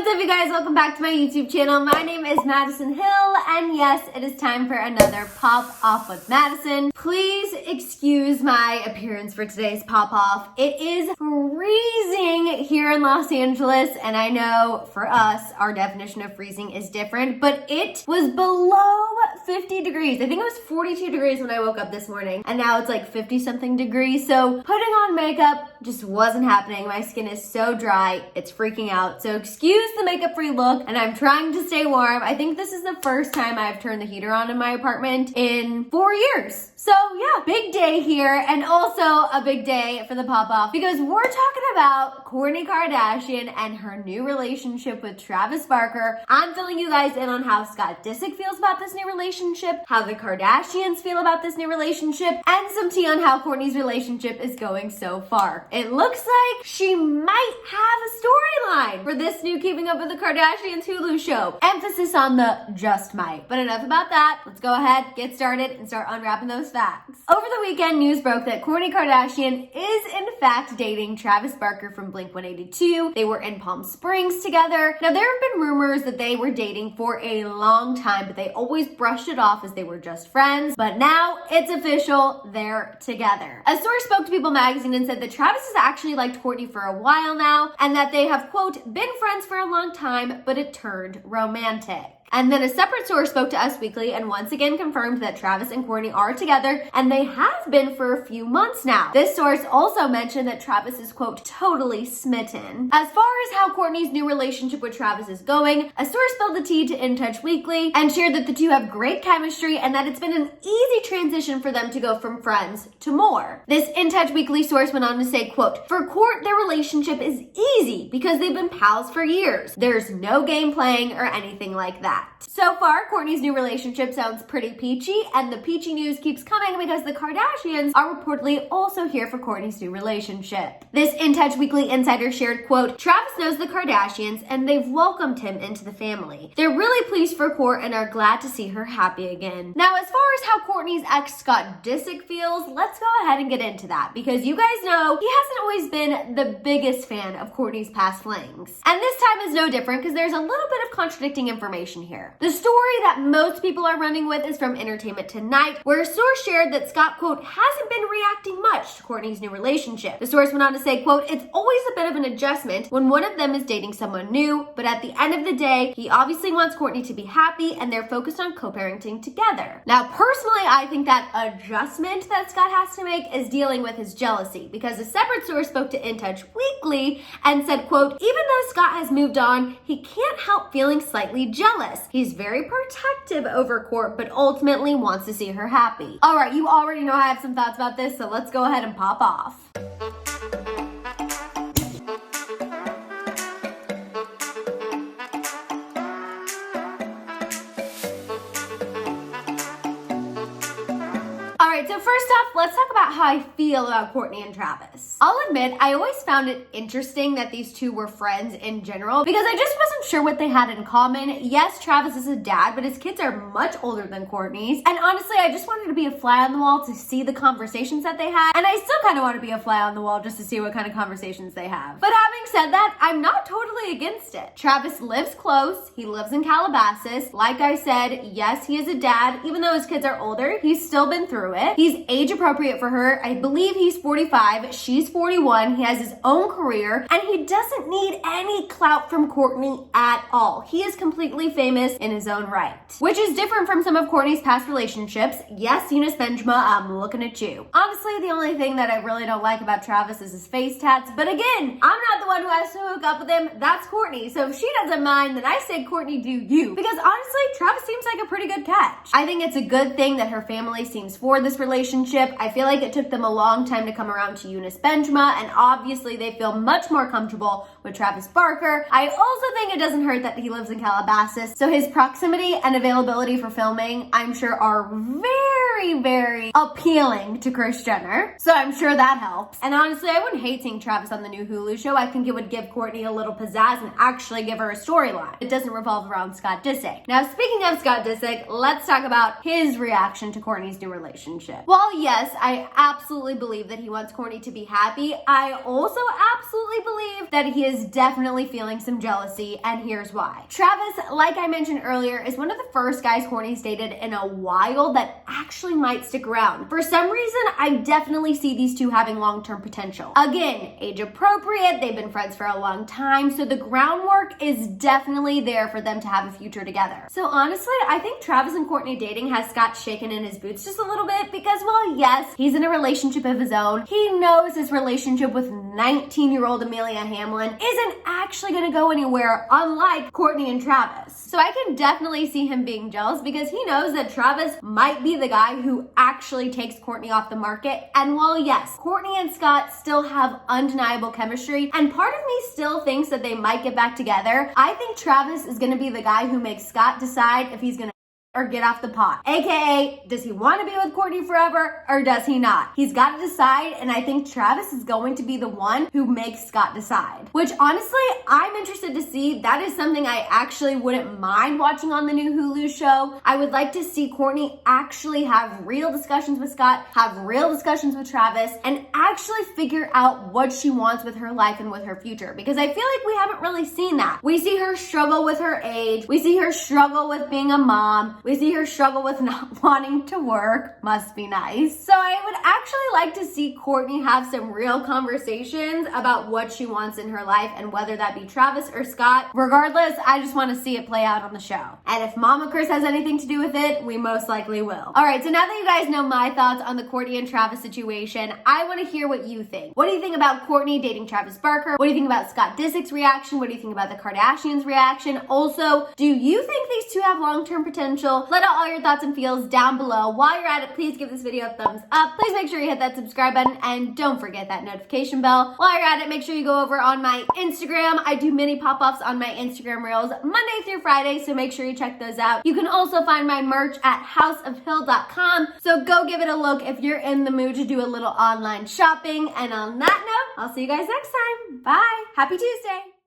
What's up, you guys? Welcome back to my YouTube channel. My name is Maddison Hill, and yes, it is time for another Pop Off with Maddison. Please excuse my appearance for today's Pop Off. It is freezing here in Los Angeles, and I know for us, our definition of freezing is different, but it was below 50 degrees. I think it was 42 degrees when I woke up this morning, and now it's like 50 something degrees. So putting on makeup just wasn't happening. My skin is so dry, it's freaking out. So excuse the makeup free look, and I'm trying to stay warm. I think this is the first time I've turned the heater on in my apartment in 4 years. So yeah, big day here, and also a big day for the Pop Off because we're talking about Kourtney Kardashian and her new relationship with Travis Barker. I'm filling you guys in on how Scott Disick feels about this new relationship, how the Kardashians feel about this new relationship, and some tea on how Kourtney's relationship is going so far. It looks like she might have a storyline for this new Keeping Up with the Kardashians Hulu show. Emphasis on the just might. But enough about that. Let's go ahead, get started, and start unwrapping those facts. Over the weekend, news broke that Kourtney Kardashian is in fact dating Travis Barker from Blink-182. They were in Palm Springs together. Now, there have been rumors that they were dating for a long time, but they always brushed it off as they were just friends. But now it's official, they're together. A source spoke to People magazine and said that Travis has actually liked Kourtney for a while now, and that they have, quote, been friends for a long time, but it turned romantic. And then a separate source spoke to Us Weekly and once again confirmed that Travis and Kourtney are together, and they have been for a few months now. This source also mentioned that Travis is, quote, totally smitten. As far as how Kourtney's new relationship with Travis is going, a source spilled the tea to In Touch Weekly and shared that the two have great chemistry and that it's been an easy transition for them to go from friends to more. This In Touch Weekly source went on to say, quote, for Kourt, their relationship is easy because they've been pals for years. There's no game playing or anything like that. So far, Kourtney's new relationship sounds pretty peachy, and the peachy news keeps coming because the Kardashians are reportedly also here for Kourtney's new relationship. This In Touch Weekly insider shared, quote, Travis knows the Kardashians and they've welcomed him into the family. They're really pleased for Kourt and are glad to see her happy again. Now, as far as how Kourtney's ex Scott Disick feels, let's go ahead and get into that because you guys know he hasn't always been the biggest fan of Kourtney's past flings. And this time is no different because there's a little bit of contradicting information here. The story that most people are running with is from Entertainment Tonight, where a source shared that Scott, quote, hasn't been reacting much to Kourtney's new relationship. The source went on to say, quote, it's always a bit of an adjustment when one of them is dating someone new, but at the end of the day, he obviously wants Kourtney to be happy and they're focused on co-parenting together. Now, personally, I think that adjustment that Scott has to make is dealing with his jealousy because a separate source spoke to In Touch Weekly and said, quote, even though Scott has moved on, he can't help feeling slightly jealous. He's very protective over Kourt, but ultimately wants to see her happy. All right, you already know I have some thoughts about this, so let's go ahead and pop off. Alright, so first off, let's talk about how I feel about Kourtney and Travis. I'll admit, I always found it interesting that these two were friends in general because I just wasn't sure what they had in common. Yes, Travis is a dad, but his kids are much older than Kourtney's. And honestly, I just wanted to be a fly on the wall to see the conversations that they had. And I still kind of want to be a fly on the wall just to see what kind of conversations they have. But having said that, I'm not totally against it. Travis lives close. He lives in Calabasas. Like I said, yes, he is a dad. Even though his kids are older, he's still been through it. He's age appropriate for her. I believe he's 45. She's 41. He has his own career and he doesn't need any clout from Kourtney at all. He is completely famous in his own right, which is different from some of Kourtney's past relationships. Yes, Eunice Benjama, I'm looking at you. Honestly, the only thing that I really don't like about Travis is his face tats. But again, I'm not the one who has to hook up with him. That's Kourtney. So if she doesn't mind, then I say Kourtney do you. Because honestly, Travis seems like a pretty good catch. I think it's a good thing that her family seems for this relationship. I feel like it took them a long time to come around to Eunice Benjama, and obviously they feel much more comfortable with Travis Barker. I also think it doesn't hurt that he lives in Calabasas, so his proximity and availability for filming, I'm sure, are very, very appealing to Kris Jenner. So I'm sure that helps. And honestly, I wouldn't hate seeing Travis on the new Hulu show. I think it would give Kourtney a little pizzazz and actually give her a storyline. It doesn't revolve around Scott Disick. Now, speaking of Scott Disick, let's talk about his reaction to Kourtney's new relationship. While yes, I absolutely believe that he wants Kourtney to be happy, happy, I also absolutely believe that he is definitely feeling some jealousy, and here's why. Travis, like I mentioned earlier, is one of the first guys Kourtney's dated in a while that actually might stick around. For some reason, I definitely see these two having long-term potential. Again, age appropriate, they've been friends for a long time, so the groundwork is definitely there for them to have a future together. So honestly, I think Travis and Kourtney dating has Scott shaken in his boots just a little bit because, well, yes, he's in a relationship of his own. He knows his relationship with 19-year-old Amelia Hamlin isn't actually gonna go anywhere, unlike Kourtney and Travis. So I can definitely see him being jealous because he knows that Travis might be the guy who actually takes Kourtney off the market. And while yes, Kourtney and Scott still have undeniable chemistry, and part of me still thinks that they might get back together, I think Travis is gonna be the guy who makes Scott decide if he's gonna or get off the pot. AKA, does he want to be with Kourtney forever or does he not? He's got to decide, and I think Travis is going to be the one who makes Scott decide. Which honestly, I'm interested to see. That is something I actually wouldn't mind watching on the new Hulu show. I would like to see Kourtney actually have real discussions with Scott, have real discussions with Travis, and actually figure out what she wants with her life and with her future. Because I feel like we haven't really seen that. We see her struggle with her age. We see her struggle with being a mom. We see her struggle with not wanting to work. Must be nice. So I would actually like to see Kourtney have some real conversations about what she wants in her life and whether that be Travis or Scott. Regardless, I just want to see it play out on the show. And if Mama Chris has anything to do with it, we most likely will. All right, so now that you guys know my thoughts on the Kourtney and Travis situation, I want to hear what you think. What do you think about Kourtney dating Travis Barker? What do you think about Scott Disick's reaction? What do you think about the Kardashians' reaction? Also, do you think these two have long-term potential? Let out all your thoughts and feels down below. While you're at it, please give this video a thumbs up. Please make sure you hit that subscribe button and don't forget that notification bell. While you're at it, make sure you go over on my Instagram. I do mini pop-offs on my Instagram reels Monday through Friday, so make sure you check those out. You can also find my merch at houseofhill.com, so go give it a look if you're in the mood to do a little online shopping. And on that note, I'll see you guys next time. Bye. Happy Tuesday.